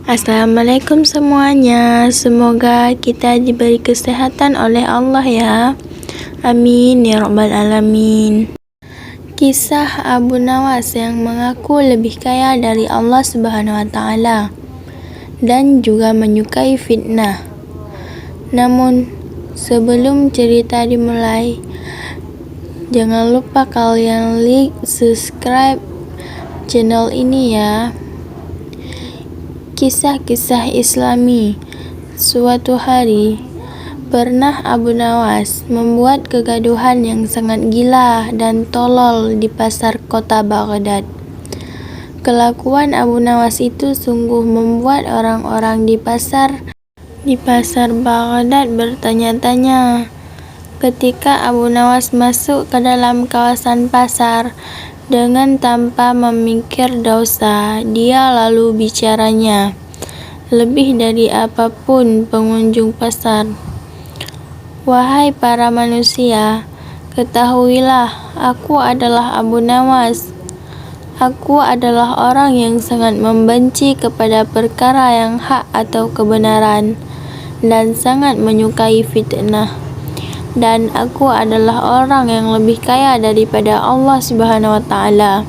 Assalamualaikum semuanya. Semoga kita diberi kesehatan oleh Allah ya. Amin ya rabbal alamin. Kisah Abu Nawas yang mengaku lebih kaya dari Allah Subhanahu wa taala dan juga menyukai fitnah. Namun sebelum cerita dimulai, jangan lupa kalian like, subscribe channel ini ya. Kisah-kisah Islami. Suatu hari, pernah Abu Nawas membuat kegaduhan yang sangat gila dan tolol di pasar kota Baghdad. Kelakuan Abu Nawas itu sungguh membuat orang-orang di pasar Baghdad bertanya-tanya. Ketika Abu Nawas masuk ke dalam kawasan pasar, dengan tanpa memikir dosa, dia lalu bicaranya, lebih dari apapun pengunjung pasar. Wahai para manusia, ketahuilah, aku adalah Abu Nawas. Aku adalah orang yang sangat membenci kepada perkara yang hak atau kebenaran, dan sangat menyukai fitnah. Dan aku adalah orang yang lebih kaya daripada Allah Subhanahu wa taala.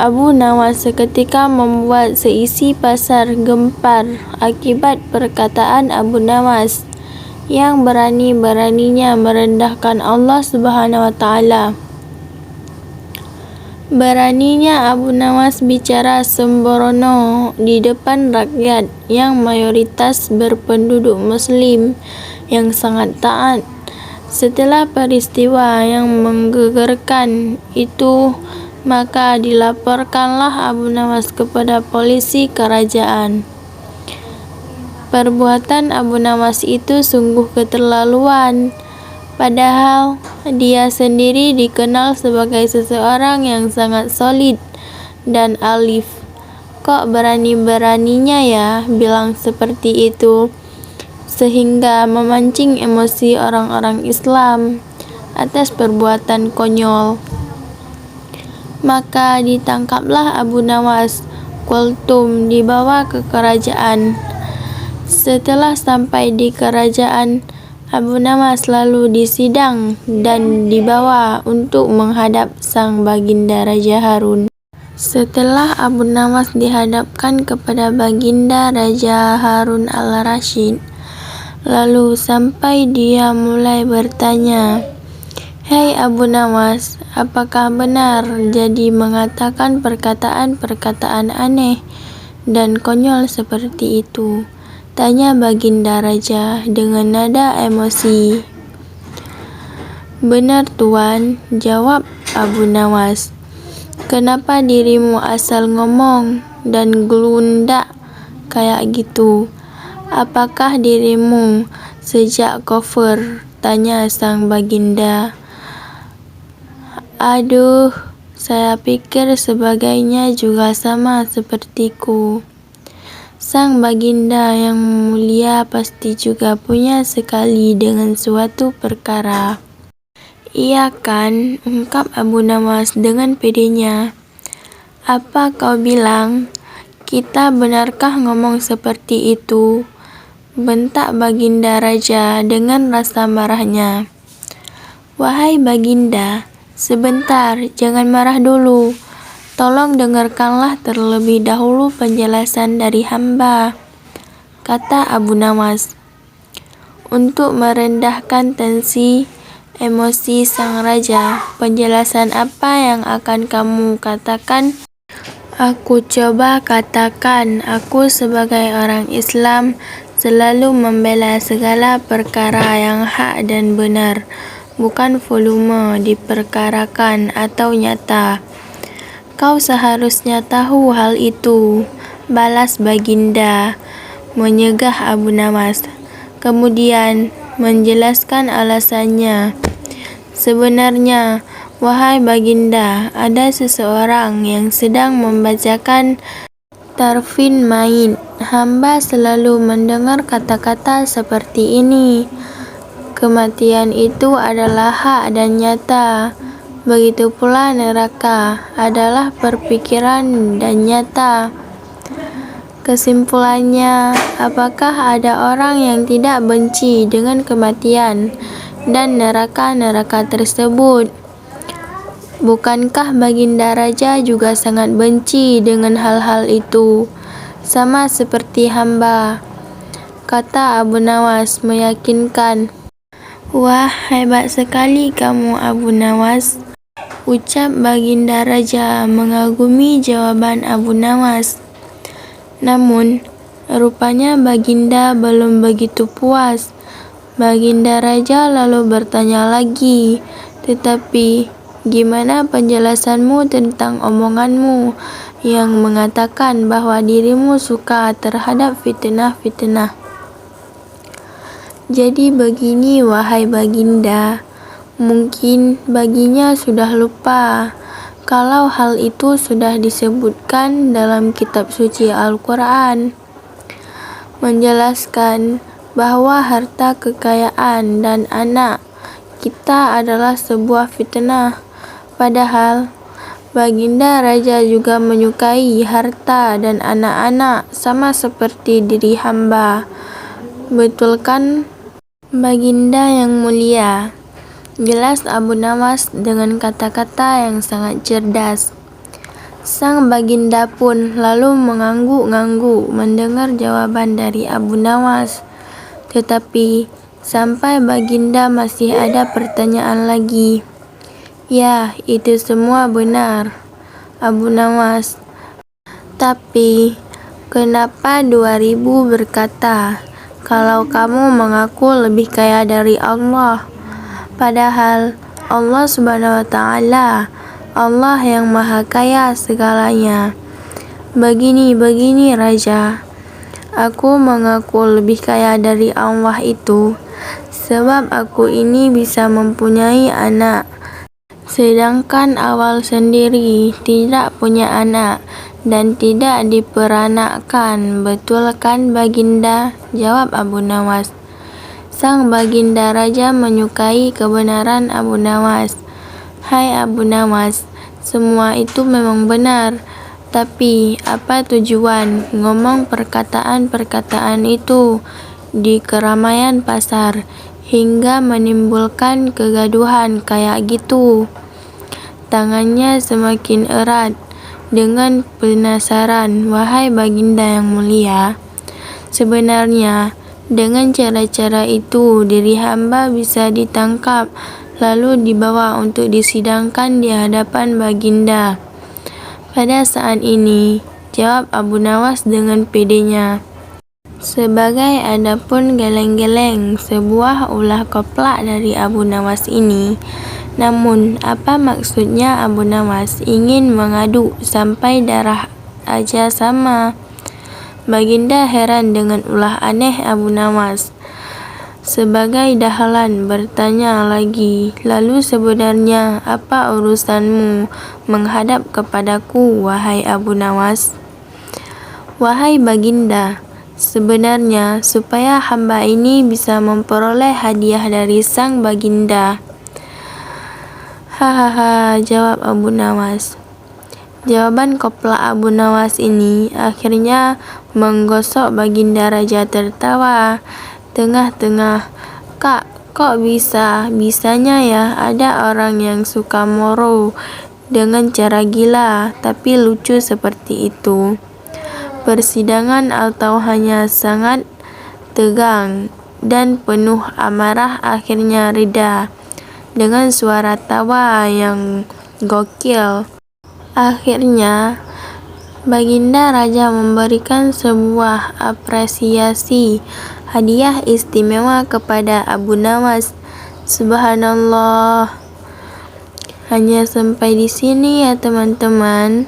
Abu Nawas seketika membuat seisi pasar gempar akibat perkataan Abu Nawas yang berani-beraninya merendahkan Allah Subhanahu wa taala. Beraninya Abu Nawas bicara sembrono di depan rakyat yang mayoritas berpenduduk muslim yang sangat taat. Setelah peristiwa yang menggegerkan itu, maka dilaporkanlah Abu Nawas kepada polisi kerajaan. Perbuatan Abu Nawas itu sungguh keterlaluan. Padahal dia sendiri dikenal sebagai seseorang yang sangat solid dan alif. Kok berani-beraninya ya bilang seperti itu, sehingga memancing emosi orang-orang Islam atas perbuatan konyol. Maka ditangkaplah Abu Nawas, kultum dibawa ke kerajaan. Setelah sampai di kerajaan, Abu Nawas lalu disidang dan dibawa untuk menghadap sang baginda Raja Harun. Setelah Abu Nawas dihadapkan kepada baginda Raja Harun al-Rasyid, lalu sampai dia mulai bertanya, "Hei Abu Nawas, apakah benar jadi mengatakan perkataan-perkataan aneh dan konyol seperti itu?" Tanya baginda raja dengan nada emosi. "Benar Tuan," jawab Abu Nawas. "Kenapa dirimu asal ngomong dan gelundak kayak gitu? Apakah dirimu sejak kafir?" tanya sang baginda. "Aduh, saya pikir sebagainya juga sama sepertiku." Sang baginda yang mulia pasti juga punya sekali dengan suatu perkara. "Iya kan?" ungkap Abu Nawas dengan pedenya. "Apa kau bilang? Kita benarkah ngomong seperti itu?" bentak baginda raja dengan rasa marahnya. "Wahai baginda, sebentar, jangan marah dulu. Tolong dengarkanlah terlebih dahulu penjelasan dari hamba," kata Abu Nawas. Untuk merendahkan tensi emosi sang raja, "Penjelasan apa yang akan kamu katakan?" "Aku coba katakan, aku sebagai orang Islam selalu membela segala perkara yang hak dan benar, bukan volume diperkarakan atau nyata." "Kau seharusnya tahu hal itu," balas baginda, menyegah Abu Nawas. Kemudian menjelaskan alasannya. "Sebenarnya, wahai baginda, ada seseorang yang sedang membacakan tarfin maid. Hamba selalu mendengar kata-kata seperti ini. Kematian itu adalah hak dan nyata. Begitu pula neraka adalah perpikiran dan nyata. Kesimpulannya, apakah ada orang yang tidak benci dengan kematian dan neraka-neraka tersebut? Bukankah Baginda Raja juga sangat benci dengan hal-hal itu, sama seperti hamba? Kata Abu Nawas meyakinkan. Wah, hebat sekali kamu Abu Nawas, ucap Baginda Raja mengagumi jawaban Abu Nawas. Namun, rupanya Baginda belum begitu puas. Baginda Raja lalu bertanya lagi, tetapi gimana penjelasanmu tentang omonganmu yang mengatakan bahwa dirimu suka terhadap fitnah-fitnah? Jadi begini wahai Baginda, mungkin baginya sudah lupa kalau hal itu sudah disebutkan dalam kitab suci Al-Quran, menjelaskan bahwa harta kekayaan dan anak kita adalah sebuah fitnah. Padahal Baginda Raja juga menyukai harta dan anak-anak sama seperti diri hamba. Betul kan Baginda yang mulia? Jelas Abu Nawas dengan kata-kata yang sangat cerdas. Sang Baginda pun lalu mengangguk-ngangguk mendengar jawaban dari Abu Nawas. Tetapi sampai Baginda masih ada pertanyaan lagi. Ya, itu semua benar, Abu Nawas. Tapi kenapa 2000 berkata kalau kamu mengaku lebih kaya dari Allah? Padahal Allah Subhanahu wa Ta'ala, Allah yang maha kaya segalanya. Begini Raja, aku mengaku lebih kaya dari Allah itu sebab aku ini bisa mempunyai anak, sedangkan awal sendiri tidak punya anak dan tidak diperanakkan. Betul kan Baginda? Jawab Abu Nawas. Sang Baginda Raja menyukai kebenaran Abu Nawas. Hai Abu Nawas, semua itu memang benar. Tapi apa tujuan ngomong perkataan-perkataan itu di keramaian pasar hingga menimbulkan kegaduhan kayak gitu? Tangannya semakin erat dengan penasaran. Wahai Baginda yang mulia, sebenarnya dengan cara-cara itu diri hamba bisa ditangkap lalu dibawa untuk disidangkan di hadapan Baginda. Pada saat ini, jawab Abu Nawas dengan pedenya. Sebagai adapun geleng-geleng sebuah ulah koplak dari Abu Nawas ini. Namun, apa maksudnya Abu Nawas ingin mengadu sampai darah aja sama? Baginda heran dengan ulah aneh Abu Nawas. Sebagai dahlan bertanya lagi, lalu sebenarnya apa urusanmu menghadap kepadaku, wahai Abu Nawas? Wahai Baginda, sebenarnya supaya hamba ini bisa memperoleh hadiah dari sang Baginda. Hahaha, jawab Abu Nawas. Jawaban koplak Abu Nawas ini akhirnya menggosok Baginda Raja tertawa. Tengah-tengah, Kak, kok bisanya ya ada orang yang suka moro dengan cara gila tapi lucu seperti itu? Persidangan atau hanya sangat tegang dan penuh amarah akhirnya reda dengan suara tawa yang gokil. Akhirnya Baginda Raja memberikan sebuah apresiasi hadiah istimewa kepada Abu Nawas. Subhanallah. Hanya sampai di sini ya teman-teman.